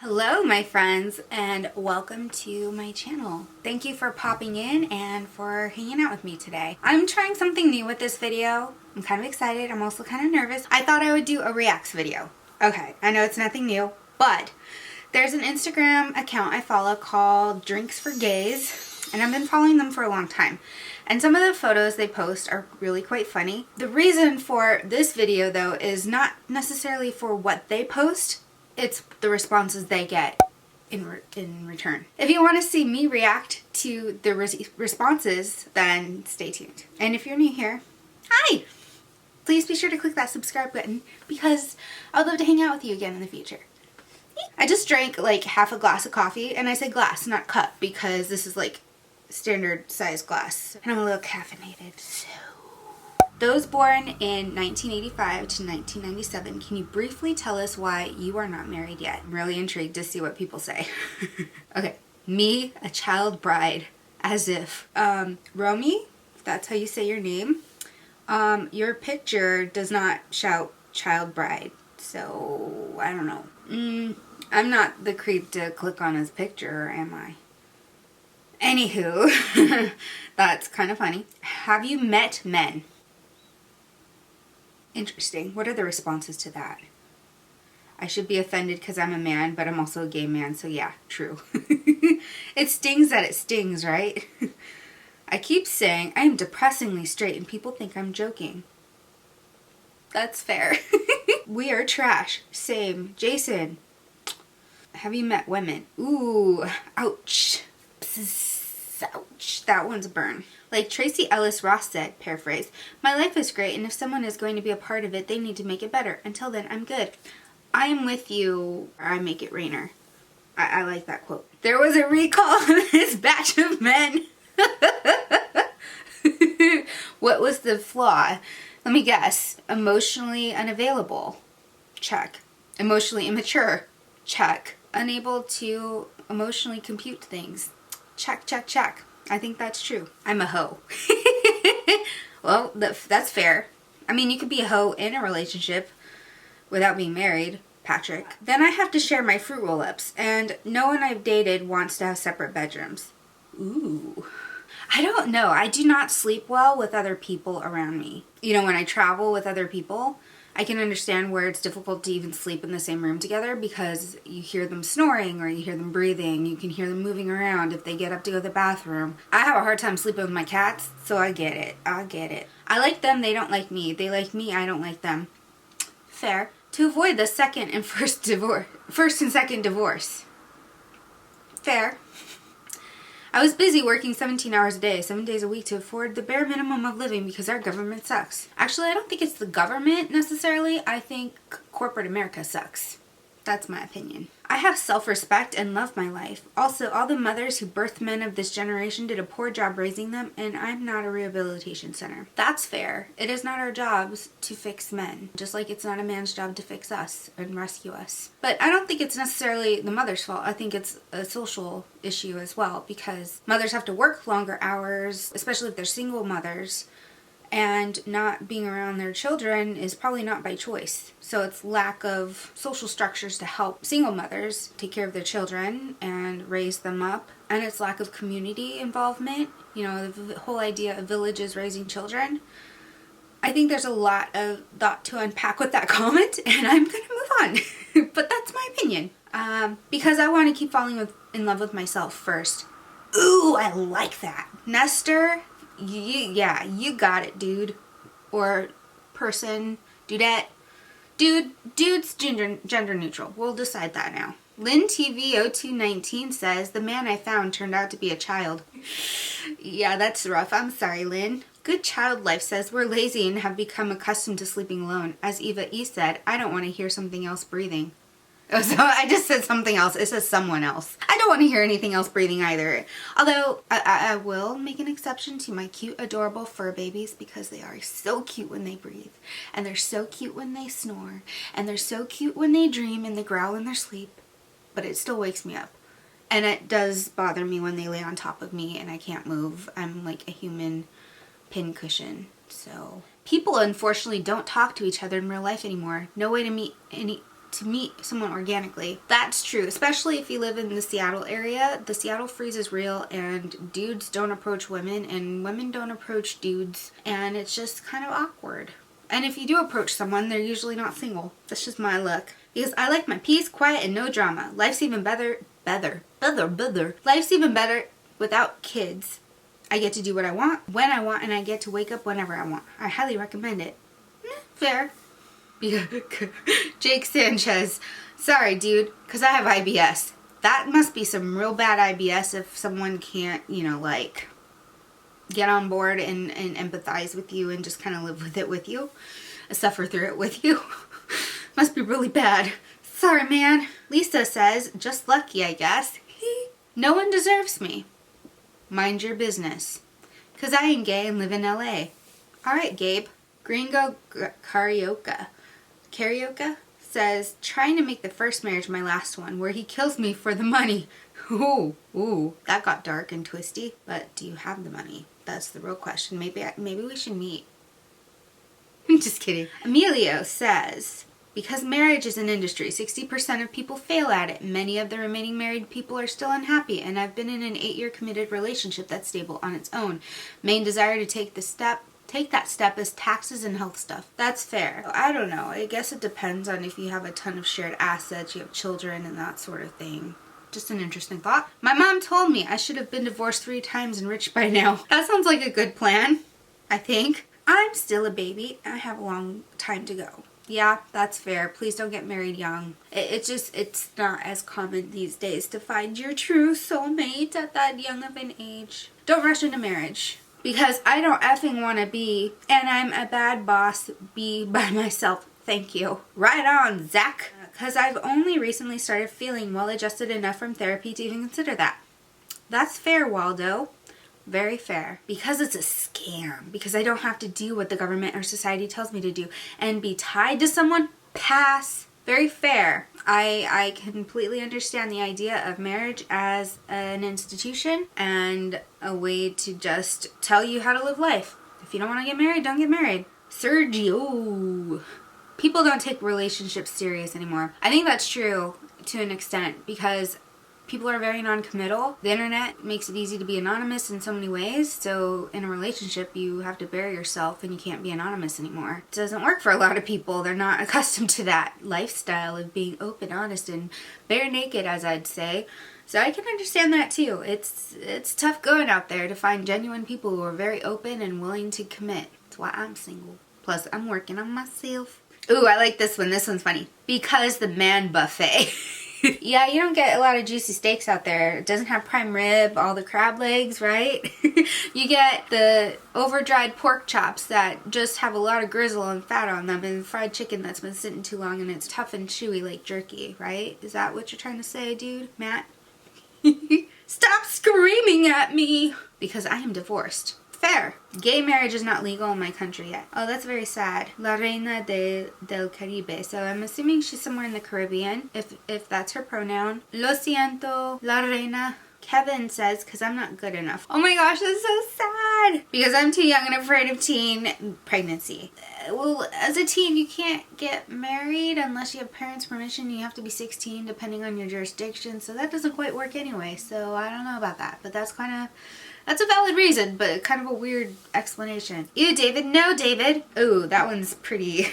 Hello my friends, and welcome to my channel. Thank you for popping in and for hanging out with me today. I'm trying something new with this video. I'm kind of excited. I'm also kind of nervous. I thought I would do a reacts video. Okay, I know it's nothing new, but there's an Instagram account I follow called Drinks for Gays, and I've been following them for a long time. And some of the photos they post are really quite funny. The reason for this video though is not necessarily for what they post, it's the responses they get in return. If you want to see me react to the responses, then stay tuned. And if you're new here, hi! Please be sure to click that subscribe button because I would love to hang out with you again in the future. I just drank like half a glass of coffee, and I say glass, not cup, because this is like standard size glass. And I'm a little caffeinated, so. Those born in 1985 to 1997, can you briefly tell us why you are not married yet? I'm really intrigued to see what people say. Okay, me, a child bride, as if. Romy, if that's how you say your name, your picture does not shout child bride, so I don't know. I'm not the creep to click on his picture, am I? Anywho, that's kind of funny. Have you met men? Interesting. What are the responses to that? I should be offended because I'm a man, but I'm also a gay man, so yeah, true. It stings that it stings, right? I keep saying I am depressingly straight and people think I'm joking. That's fair. We are trash. Same. Jason. Have you met women? Ooh, ouch. Ouch. That one's a burn. Like Tracy Ellis Ross said, paraphrase, my life is great and if someone is going to be a part of it, they need to make it better. Until then, I'm good. I am with you, or I make it rainer. I like that quote. There was a recall on this batch of men. What was the flaw? Let me guess. Emotionally unavailable. Check. Emotionally immature. Check. Unable to emotionally compute things. Check, check, check. I think that's true. I'm a hoe. Well, that's fair. I mean, you could be a hoe in a relationship without being married, Patrick. Then I have to share my fruit roll-ups, and no one I've dated wants to have separate bedrooms. Ooh. I don't know. I do not sleep well with other people around me. You know, when I travel with other people, I can understand where it's difficult to even sleep in the same room together because you hear them snoring or you hear them breathing. You can hear them moving around if they get up to go to the bathroom. I have a hard time sleeping with my cats, so I get it. I get it. I like them, they don't like me. They like me, I don't like them. Fair. To avoid the first and second divorce. Fair. I was busy working 17 hours a day, 7 days a week to afford the bare minimum of living because our government sucks. Actually, I don't think it's the government necessarily. I think corporate America sucks. That's my opinion. I have self-respect and love my life. Also, all the mothers who birthed men of this generation did a poor job raising them, and I'm not a rehabilitation center. That's fair. It is not our jobs to fix men, just like it's not a man's job to fix us and rescue us. But I don't think it's necessarily the mother's fault. I think it's a social issue as well, because mothers have to work longer hours, especially if they're single mothers. And not being around their children is probably not by choice. So it's lack of social structures to help single mothers take care of their children and raise them up. And it's lack of community involvement. You know, the whole idea of villages raising children. I think there's a lot of thought to unpack with that comment, and I'm going to move on. But that's my opinion. Because I want to keep falling in love with myself first. Ooh, I like that. Nestor. Yeah, you got it, dude. Or person, dudette. Dude's gender neutral. We'll decide that now. LynnTV0219 says, the man I found turned out to be a child. Yeah, that's rough. I'm sorry, Lynn. Good Child Life says, we're lazy and have become accustomed to sleeping alone. As Eva E said, I don't want to hear something else breathing. Oh, so I just said something else. It says someone else. I don't want to hear anything else breathing either. Although, I will make an exception to my cute, adorable fur babies because they are so cute when they breathe. And they're so cute when they snore. And they're so cute when they dream and they growl in their sleep. But it still wakes me up. And it does bother me when they lay on top of me and I can't move. I'm like a human pincushion. So, people unfortunately don't talk to each other in real life anymore. No way to meet to meet someone organically. That's true, especially if you live in the Seattle area. The Seattle freeze is real, and dudes don't approach women and women don't approach dudes, and it's just kind of awkward. And if you do approach someone, they're usually not single. That's just my luck. Because I like my peace, quiet, and no drama. Life's even better. Life's even better without kids. I get to do what I want, when I want, and I get to wake up whenever I want. I highly recommend it. Fair. Jake Sanchez. Sorry, dude, because I have IBS. That must be some real bad IBS if someone can't, you know, like, get on board and empathize with you and just kind of live with it with you. Suffer through it with you. Must be really bad. Sorry, man. Lisa says, just lucky, I guess. No one deserves me. Mind your business. Because I ain't gay and live in LA. Alright, Gabe. Gringo Karaoke says, trying to make the first marriage my last one, where he kills me for the money. Ooh, that got dark and twisty. But do you have the money? That's the real question. Maybe we should meet. Just kidding. Emilio says, because marriage is an industry, 60% of people fail at it. Many of the remaining married people are still unhappy, and I've been in an 8-year committed relationship that's stable on its own. Main desire to take that step is taxes and health stuff. That's fair. I don't know. I guess it depends on if you have a ton of shared assets, you have children, and that sort of thing. Just an interesting thought. My mom told me I should have been divorced 3 times and rich by now. That sounds like a good plan, I think. I'm still a baby. I have a long time to go. Yeah, that's fair. Please don't get married young. It's not as common these days to find your true soulmate at that young of an age. Don't rush into marriage. Because I don't effing want to be, and I'm a bad boss, be by myself. Thank you. Right on, Zach. Because I've only recently started feeling well adjusted enough from therapy to even consider that. That's fair, Waldo. Very fair. Because it's a scam. Because I don't have to do what the government or society tells me to do. And be tied to someone? Pass. Very fair. I completely understand the idea of marriage as an institution and a way to just tell you how to live life. If you don't want to get married, don't get married. Sergio. People don't take relationships serious anymore. I think that's true to an extent because people are very non-committal. The internet makes it easy to be anonymous in so many ways. So in a relationship, you have to bury yourself and you can't be anonymous anymore. It doesn't work for a lot of people. They're not accustomed to that lifestyle of being open, honest, and bare naked, as I'd say. So I can understand that too. It's tough going out there to find genuine people who are very open and willing to commit. That's why I'm single. Plus, I'm working on myself. Ooh, I like this one. This one's funny. Because the man buffet. Yeah, you don't get a lot of juicy steaks out there. It doesn't have prime rib, all the crab legs, right? You get the over-dried pork chops that just have a lot of grizzle and fat on them, and fried chicken that's been sitting too long and it's tough and chewy like jerky, right? Is that what you're trying to say, dude? Matt? Stop screaming at me! Because I am divorced. Fair. Gay marriage is not legal in my country yet. Oh, that's very sad. La Reina del Caribe. So I'm assuming she's somewhere in the Caribbean, if that's her pronoun. Lo siento, La Reina. Kevin says, because I'm not good enough. Oh my gosh, that's so sad. Because I'm too young and afraid of teen pregnancy. Well, as a teen, you can't get married unless you have parents' permission. You have to be 16 depending on your jurisdiction. So that doesn't quite work anyway. So I don't know about that. But that's a valid reason, but kind of a weird explanation. Ew, David. No, David. Ooh, that one's pretty.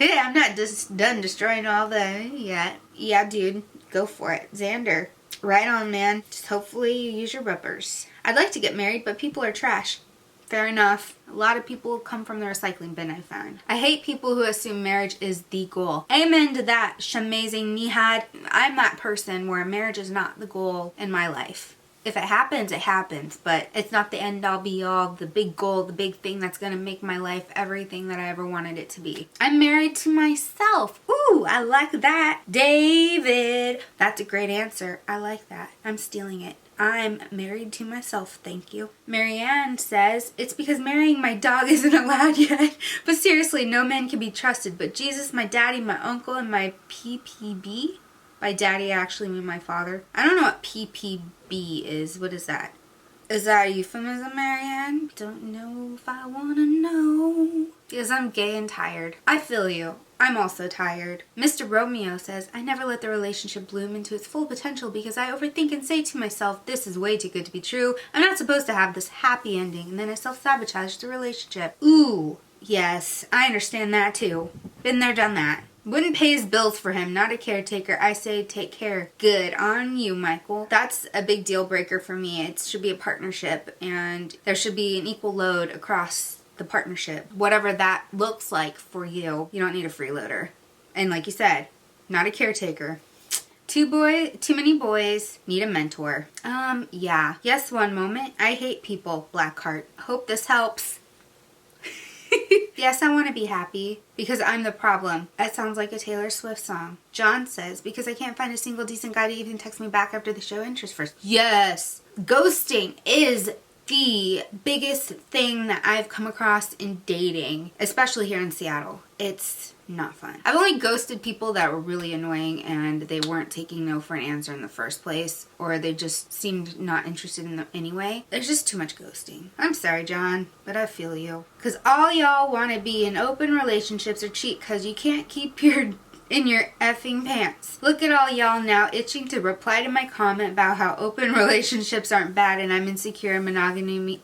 I'm not just done destroying all the yet. Yeah, dude. Go for it. Xander. Right on, man. Just hopefully you use your rubbers. I'd like to get married, but people are trash. Fair enough. A lot of people come from the recycling bin, I found. I hate people who assume marriage is the goal. Amen to that, Shamazing Nihad. I'm that person where marriage is not the goal in my life. If it happens, it happens, but it's not the end all be all, the big goal, the big thing that's gonna make my life everything that I ever wanted it to be. I'm married to myself. Ooh, I like that. David. That's a great answer. I like that. I'm stealing it. I'm married to myself, thank you. Marianne says, it's because marrying my dog isn't allowed yet. But seriously, no man can be trusted. But Jesus, my daddy, my uncle, and my PPB? By daddy, I actually mean my father. I don't know what PPB is. What is that? Is that a euphemism, Marianne? Don't know if I want to know. Because I'm gay and tired. I feel you. I'm also tired. Mr. Romeo says, I never let the relationship bloom into its full potential because I overthink and say to myself, this is way too good to be true. I'm not supposed to have this happy ending. And then I self-sabotage the relationship. Ooh, yes, I understand that too. Been there, done that. Wouldn't pay his bills for him, not a caretaker. I say take care. Good on you, Michael. That's a big deal breaker for me. It should be a partnership and there should be an equal load across the partnership. Whatever that looks like for you, you don't need a freeloader. And like you said, not a caretaker. Too many boys need a mentor. Yeah. Yes, one moment. I hate people, Blackheart. Hope this helps. Yes, I want to be happy because I'm the problem. That sounds like a Taylor Swift song. John says, because I can't find a single decent guy to even text me back after the show interest first. Yes. Ghosting is the biggest thing that I've come across in dating, especially here in Seattle. It's not fun. I've only ghosted people that were really annoying and they weren't taking no for an answer in the first place, or they just seemed not interested in them anyway. There's just too much ghosting. I'm sorry, John, but I feel you. Because all y'all want to be in open relationships or cheat because you can't keep your in your effing pants. Look at all y'all now itching to reply to my comment about how open relationships aren't bad and I'm insecure and monogamy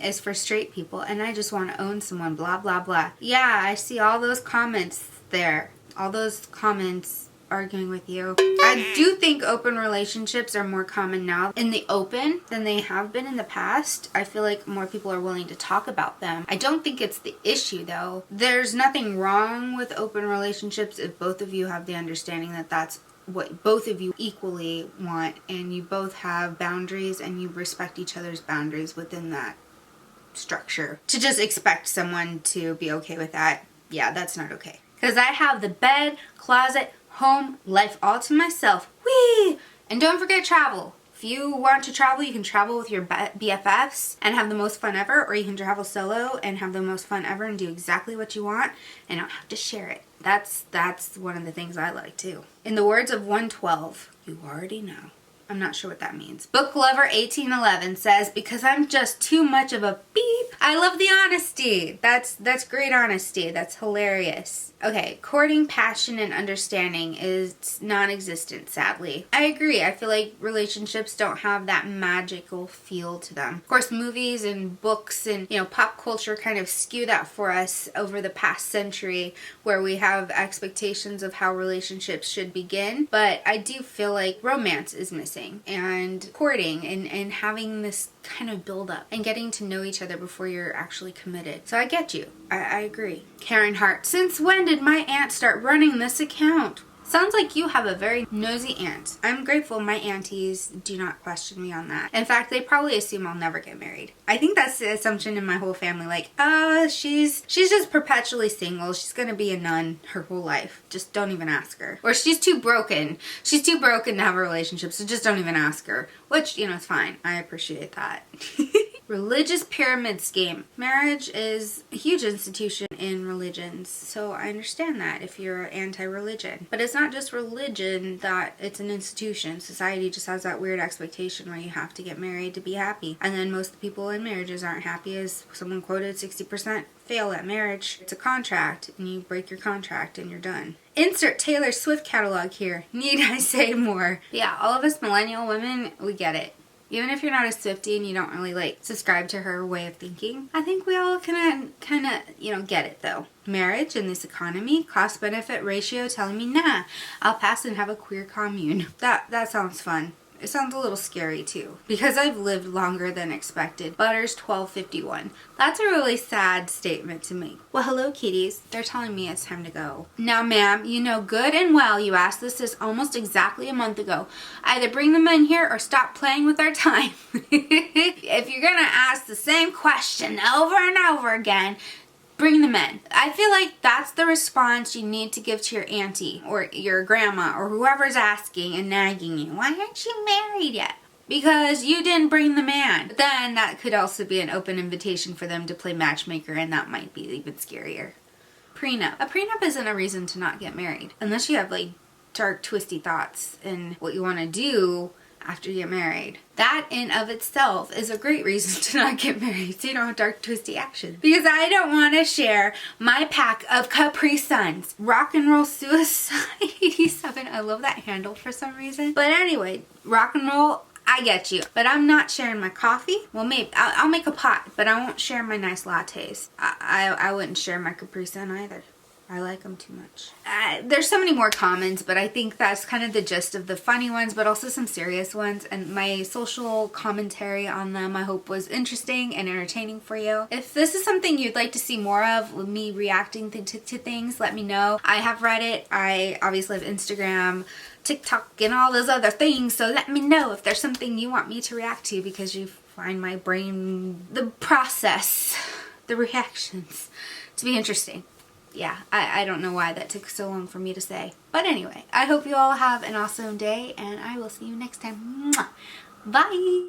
is for straight people and I just want to own someone, blah blah blah. Yeah, I see all those comments there. All those comments arguing with you. I do think open relationships are more common now in the open than they have been in the past. I feel like more people are willing to talk about them. I don't think it's the issue though. There's nothing wrong with open relationships if both of you have the understanding that that's what both of you equally want and you both have boundaries and you respect each other's boundaries within that structure. To just expect someone to be okay with that, yeah, that's not okay. Because I have the bed, closet, home, life all to myself. Whee! And don't forget travel. If you want to travel, you can travel with your BFFs and have the most fun ever, or you can travel solo and have the most fun ever and do exactly what you want and not have to share it. That's one of the things I like too. In the words of 112, you already know. I'm not sure what that means. Book Lover 1811 says, because I'm just too much of a beep. I love the honesty. That's great honesty. That's hilarious. Okay, courting, passion, and understanding is non-existent, sadly. I agree. I feel like relationships don't have that magical feel to them. Of course, movies and books and, pop culture kind of skew that for us over the past century, where we have expectations of how relationships should begin. But I do feel like romance is missing. And courting and having this kind of build up and getting to know each other before you're actually committed. So I get you. I agree. Karen Hart, since when did my aunt start running this account? Sounds like you have a very nosy aunt. I'm grateful my aunties do not question me on that. In fact, they probably assume I'll never get married. I think that's the assumption in my whole family. Like, she's just perpetually single. She's gonna be a nun her whole life. Just don't even ask her. Or she's too broken. She's too broken to have a relationship, so just don't even ask her. Which, it's fine. I appreciate that. Religious pyramid scheme. Marriage is a huge institution in religions, so I understand that if you're anti-religion. But it's not just religion that it's an institution. Society just has that weird expectation where you have to get married to be happy. And then most of the people in marriages aren't happy, as someone quoted, 60% fail at marriage. It's a contract, and you break your contract and you're done. Insert Taylor Swift catalog here. Need I say more? But yeah, all of us millennial women, we get it. Even if you're not a Swiftie and you don't really subscribe to her way of thinking, I think we all kind of get it though. Marriage in this economy, cost benefit ratio telling me, nah, I'll pass and have a queer commune. That sounds fun. It sounds a little scary too, because I've lived longer than expected. Butters 1251. That's a really sad statement to make. Well, hello kitties. They're telling me it's time to go. Now, ma'am, you know good and well you asked this almost exactly a month ago. Either bring them in here or stop playing with our time. If you're gonna ask the same question over and over again, bring them in. I feel like that's the response you need to give to your auntie or your grandma or whoever's asking and nagging you. Why aren't you married yet? Because you didn't bring the man. But then that could also be an open invitation for them to play matchmaker, and that might be even scarier. Prenup. A prenup isn't a reason to not get married. Unless you have dark, twisty thoughts and what you want to do after you get married. That in of itself is a great reason to not get married, so you don't have dark, twisty action. Because I don't want to share my pack of Capri Suns. Rock and Roll Suicide 87. I love that handle for some reason. But anyway, rock and roll, I get you. But I'm not sharing my coffee. Well, maybe I'll make a pot, but I won't share my nice lattes. I wouldn't share my Capri Sun either. I like them too much. There's so many more comments, but I think that's kind of the gist of the funny ones, but also some serious ones. And my social commentary on them, I hope, was interesting and entertaining for you. If this is something you'd like to see more of, with me reacting to things, let me know. I have Reddit. I obviously have Instagram, TikTok, and all those other things. So let me know if there's something you want me to react to, because you find my brain, the process, the reactions to be interesting. Yeah, I don't know why that took so long for me to say. But anyway, I hope you all have an awesome day, and I will see you next time. Mwah. Bye!